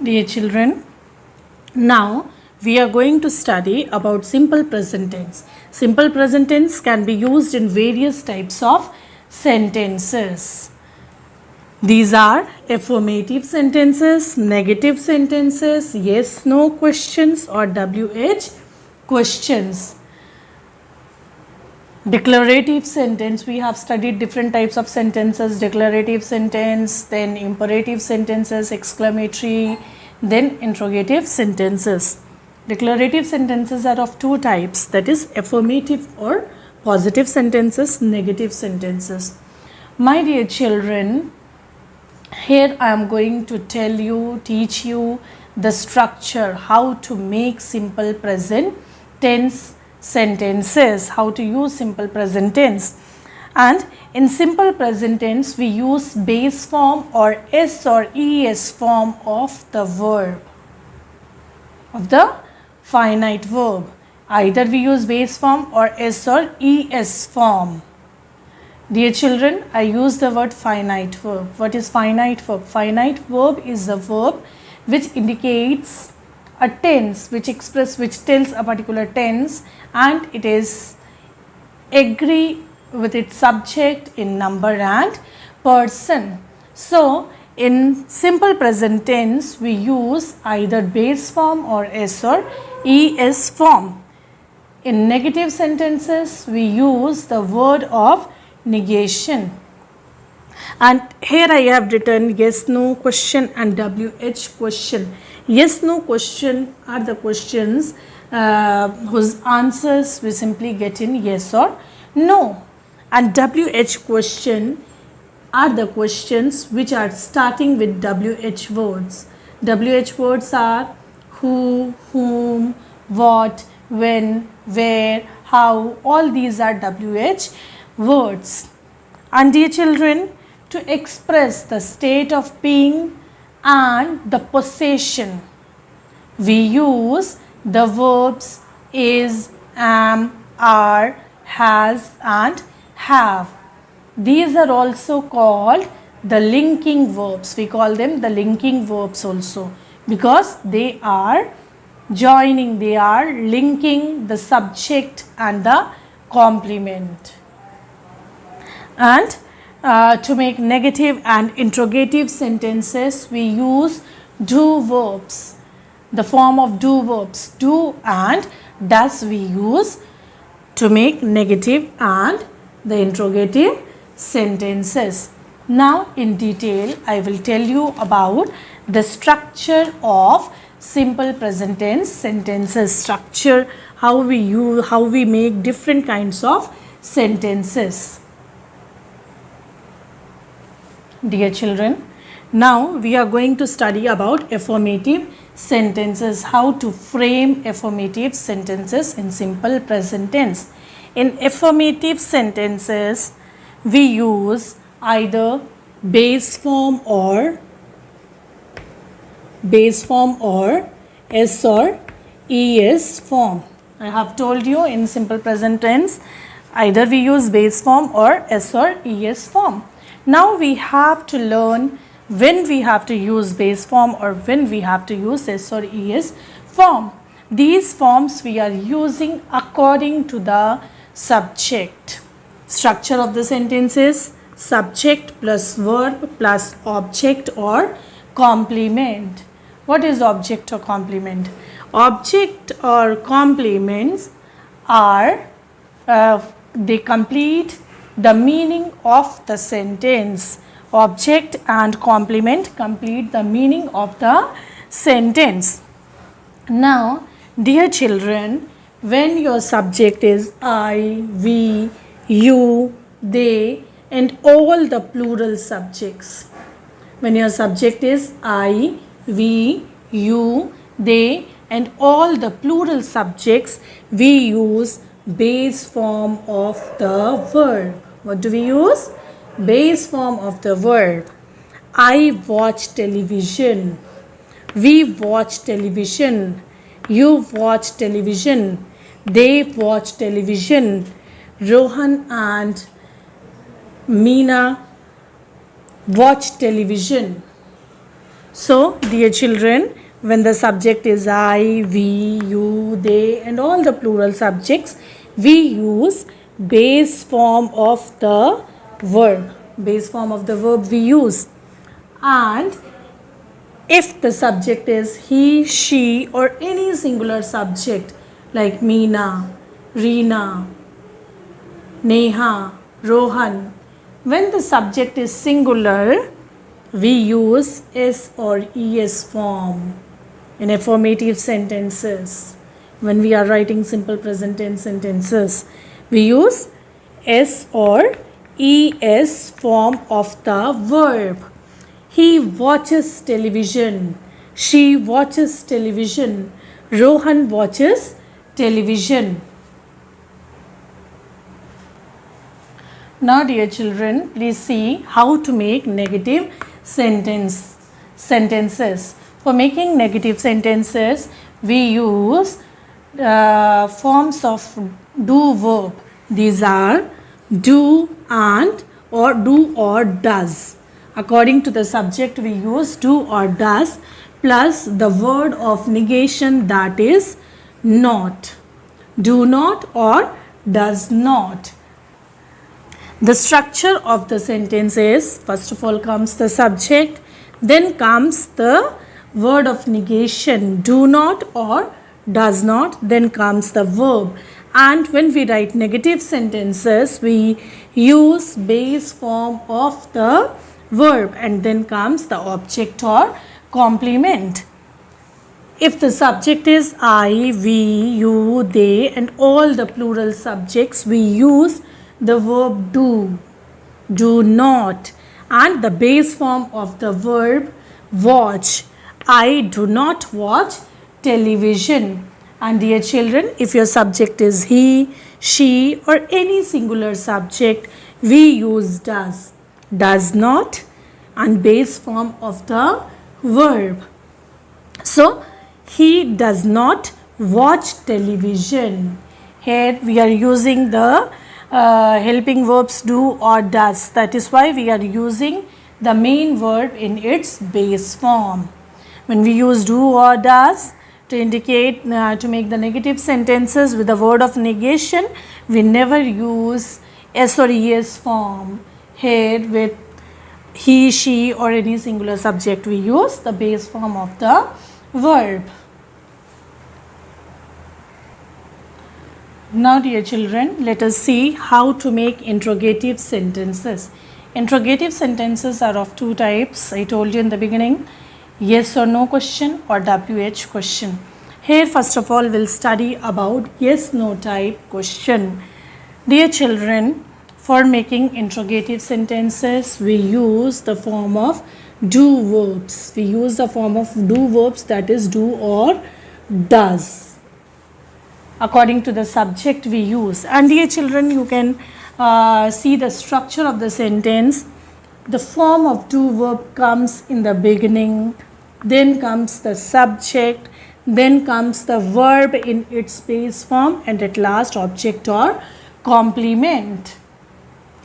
Dear children, now we are going to study about simple present tense. Simple present tense can be used in various types of sentences. These are affirmative sentences, negative sentences, yes, no questions or WH questions. Declarative sentence, we have studied different types of sentences, declarative sentence, then imperative sentences, exclamatory, then interrogative sentences. Declarative sentences are of two types, that is affirmative or positive sentences, negative sentences. My dear children, here I am going to teach you the structure, how to make simple present tense sentences, how to use simple present tense. And in simple present tense, we use base form or S or ES form of the verb, of the finite verb. Either we use base form or S or ES form. Dear children, I use the word finite verb. What is finite verb? Finite verb is a verb which indicates a tense, which tells a particular tense, and it is agree with its subject in number and person. So in simple present tense, we use either base form or S or ES form. In negative sentences, we use the word of negation. And here I have written yes, no question and WH question. Yes, no question are the questions whose answers we simply get in yes or no. And WH question are the questions which are starting with WH words. WH words are who, whom, what, when, where, how. All these are WH words. And dear children, to express the state of being and the possession, we use the verbs is, am, are, has and have. These are also called the linking verbs. We call them the linking verbs also, because they are joining, they are linking the subject and the complement. And to make negative and interrogative sentences, we use do verbs. The form of do verbs, do and does, we use to make negative and the interrogative sentences. Now in detail, I will tell you about the structure of simple present tense sentences. Structure, how we make different kinds of sentences. Dear children, now we are going to study about affirmative sentences, how to frame affirmative sentences in simple present tense. In affirmative sentences, we use either base form or S or ES form. I have told you in simple present tense, either we use base form or S or ES form. Now we have to learn when we have to use base form or when we have to use S or ES form. These forms we are using according to the subject. Structure of the sentence is subject plus verb plus object or complement. What is object or complement? Object or complements are, they complete the meaning of the sentence. Object and complement complete the meaning of the sentence. Now, dear children, when your subject is I, we, you, they and all the plural subjects, when your subject is I, we, you, they and all the plural subjects, we use base form of the verb. What do we use? Base form of the verb. I watch television. We watch television. You watch television. They watch television. Rohan and Meena watch television. So, dear children, when the subject is I, we, you, they and all the plural subjects, we use base form of the verb. Base form of the verb we use. And if the subject is he, she or any singular subject like Meena, Reena, Neha, Rohan, when the subject is singular, we use S or ES form in affirmative sentences. When we are writing simple present tense sentences, we use S or ES form of the verb. He watches television. She watches television. Rohan watches television. Now, dear children, please see how to make negative sentences. For making negative sentences, we use forms of do verb. These are do and or do or does. According to the subject, we use do or does plus the word of negation, that is not. Do not or does not. The structure of the sentence is, first of all comes the subject, then comes the word of negation, do not or does not, then comes the verb. And when we write negative sentences, we use base form of the verb and then comes the object or complement. If the subject is I, we, you, they and all the plural subjects, we use the verb do not, and the base form of the verb watch. I do not watch television. And dear children, if your subject is he, she or any singular subject, we use does not and base form of the verb. So, he does not watch television. Here we are using the helping verbs do or does. That is why we are using the main verb in its base form. When we use do or does to indicate, to make the negative sentences with the word of negation, we never use S or ES form. Here with he, she or any singular subject, we use the base form of the verb. Now, dear children, let us see how to make interrogative sentences. Interrogative sentences are of two types. I told you in the beginning, yes or no question or WH question. Here, first of all, we'll study about yes, no type question. Dear children, for making interrogative sentences, we use the form of do verbs. We use the form of do verbs, that is do or does. According to the subject we use. And dear children, you can see the structure of the sentence. The form of do verb comes in the beginning, then comes the subject, then comes the verb in its base form, and at last object or complement.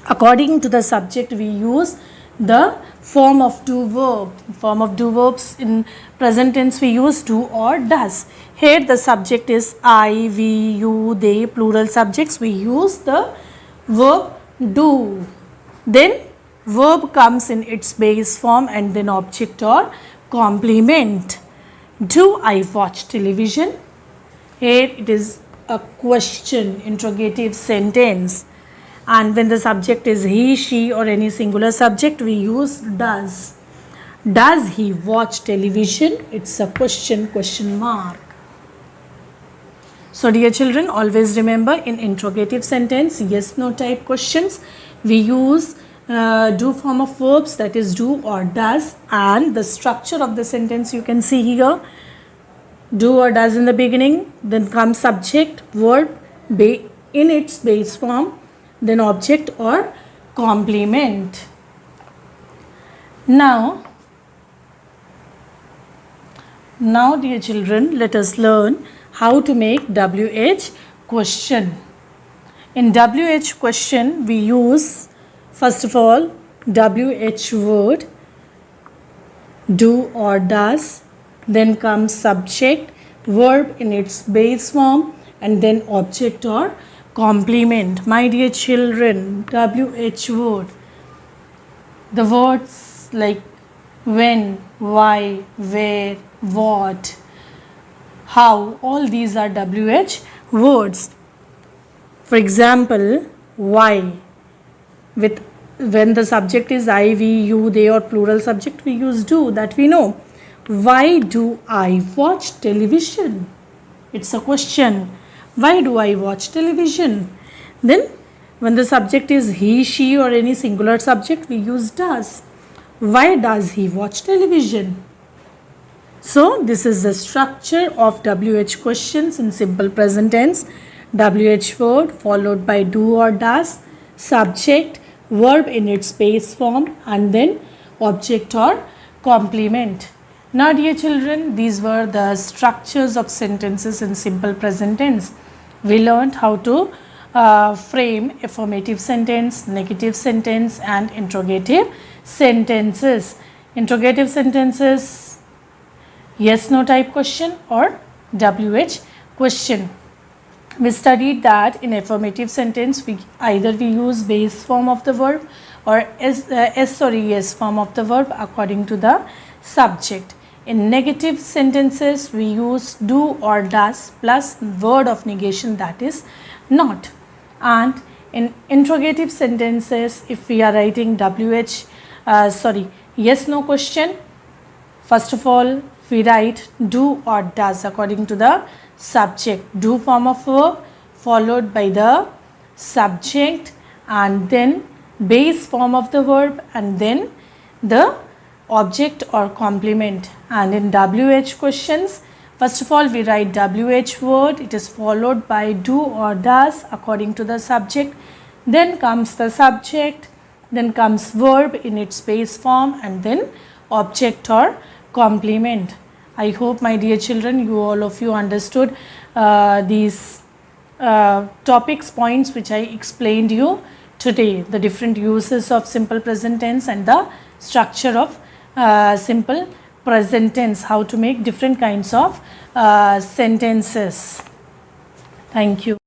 According to the subject we use the form of do verb. Form of do verbs in present tense we use do or does. Here the subject is I, we, you, they, plural subjects. We use the verb do. Then verb comes in its base form and then object or complement. Do I watch television? Here it is a question, interrogative sentence. And when the subject is he, she or any singular subject, we use does. Does he watch television? It's a question mark. So, dear children, always remember in interrogative sentence, yes, no type questions, we use do form of verbs, that is do or does, and the structure of the sentence you can see here. Do or does in the beginning, then comes subject, verb in its base form, then object or complement. Now, dear children, let us learn how to make WH question. In WH question, we use first of all WH word. do or does, then comes subject, verb in its base form, and then object or complement. My dear children, WH word, the words like when, why, where, what, how, all these are WH words. For example, why, with when the subject is I, we, you, they, or plural subject, we use do, that we know. Why do I watch television? It's a question. Why do I watch television? Then when the subject is he, she, or any singular subject, we use does. Why does he watch television? So this is the structure of WH questions in simple present tense. WH word followed by do or does, subject, verb in its base form, and then object or complement. Now dear children, these were the structures of sentences in simple present tense. We learned how to frame affirmative sentence, negative sentence, and interrogative sentences. Interrogative sentences, yes no type question or WH question. We studied that in affirmative sentence we use base form of the verb or yes form of the verb according to the subject. In negative sentences we use do or does plus word of negation, that is not. And in interrogative sentences, if we are writing yes no question, first of all we write do or does according to the subject. Do form of verb followed by the subject and then base form of the verb and then the object or complement. And in WH questions, first of all we write WH word, it is followed by do or does according to the subject, then comes the subject, then comes verb in its base form, and then object or complement. I hope my dear children, all of you understood these topics, points which I explained you today, the different uses of simple present tense and the structure of simple present tense, how to make different kinds of sentences. Thank you.